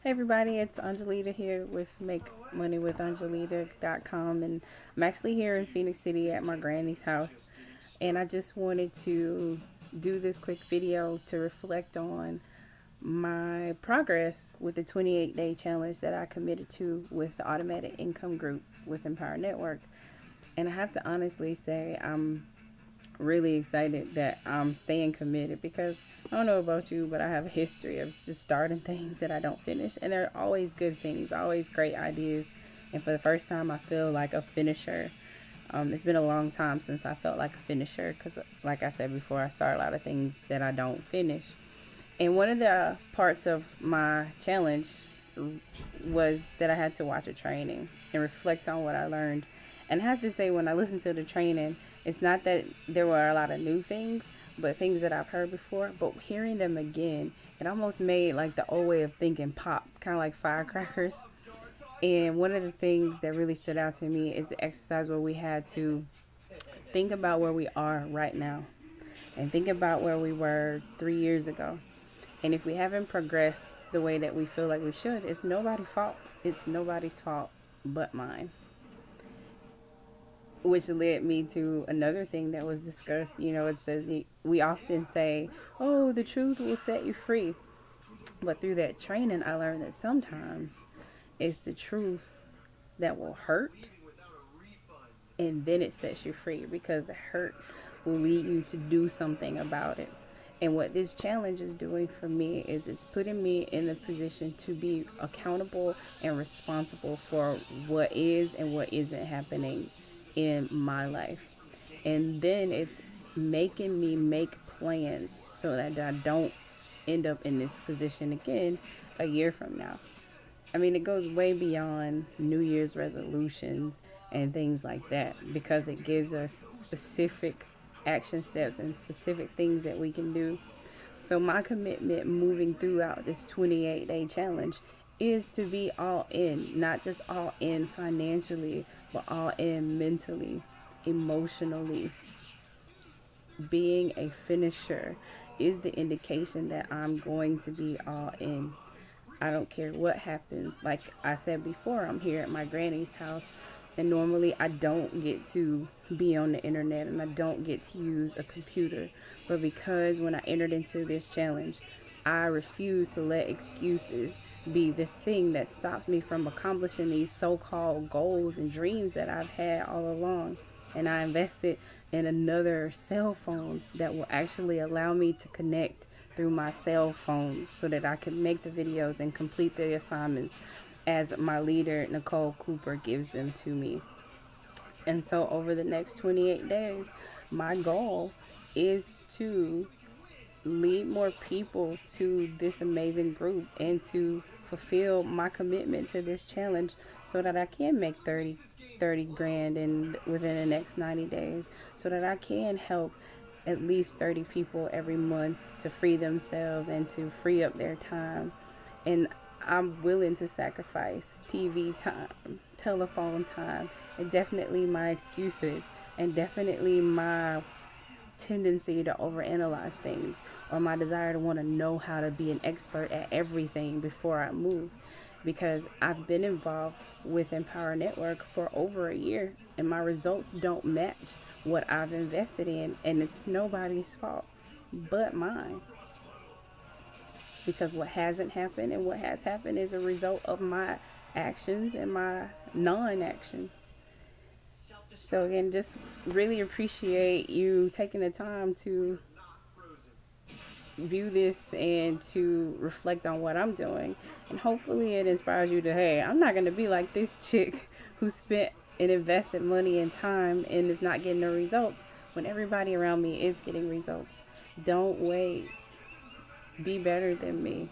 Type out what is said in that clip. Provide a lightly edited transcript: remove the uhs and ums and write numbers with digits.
Hey everybody, it's Aungelita here with MakeMoneyWithAngelita.com, and I'm actually here in Phoenix City at my granny's house, and I just wanted to do this quick video to reflect on my progress with the 28-day challenge that I committed to with the Automatic Income Group with Empower Network. And I have to honestly say I'm really excited that I'm staying committed, because I don't know about you, but I have a history of just starting things that I don't finish, and they're always good things, always great ideas. And for the first time, I feel like a finisher. It's been a long time since I felt like a finisher, because like I said before, I start a lot of things that I don't finish. And one of the parts of my challenge was that I had to watch a training and reflect on what I learned. And I have to say, when I listened to the training, it's not that there were a lot of new things, but things that I've heard before. But hearing them again, it almost made like the old way of thinking pop, kind of like firecrackers. And one of the things that really stood out to me is the exercise where we had to think about where we are right now and think about where we were 3 years ago. And if we haven't progressed the way that we feel like we should, it's nobody's fault. It's nobody's fault but mine. Which led me to another thing that was discussed. You know, it says, we often say, oh, the truth will set you free. But through that training, I learned that sometimes it's the truth that will hurt, and then it sets you free, because the hurt will lead you to do something about it. And what this challenge is doing for me is it's putting me in the position to be accountable and responsible for what is and what isn't happening in my life. And then it's making me make plans so that I don't end up in this position again a year from now. I mean, it goes way beyond New Year's resolutions and things like that, because it gives us specific action steps and specific things that we can do. So my commitment moving throughout this 28-day challenge is to be all in, not just all in financially, but all in mentally, emotionally. Being a finisher is the indication that I'm going to be all in. I don't care what happens. Like I said before, I'm here at my granny's house, and normally I don't get to be on the internet and I don't get to use a computer. But because when I entered into this challenge, I refuse to let excuses be the thing that stops me from accomplishing these so-called goals and dreams that I've had all along. And I invested in another cell phone that will actually allow me to connect through my cell phone so that I can make the videos and complete the assignments as my leader, Nicole Cooper, gives them to me. And so over the next 28 days, my goal is to lead more people to this amazing group and to fulfill my commitment to this challenge so that I can make 30 grand within the next 90 days, so that I can help at least 30 people every month to free themselves and to free up their time. And I'm willing to sacrifice TV time, telephone time, and definitely my excuses, and definitely my tendency to overanalyze things, or my desire to want to know how to be an expert at everything before I move. Because I've been involved with Empower Network for over a year, and my results don't match what I've invested in, and it's nobody's fault but mine. Because what hasn't happened and what has happened is a result of my actions and my non-actions. So again, just really appreciate you taking the time to view this and to reflect on what I'm doing. And hopefully it inspires you to, hey, I'm not going to be like this chick who spent and invested money and time and is not getting the results when everybody around me is getting results. Don't wait. Be better than me.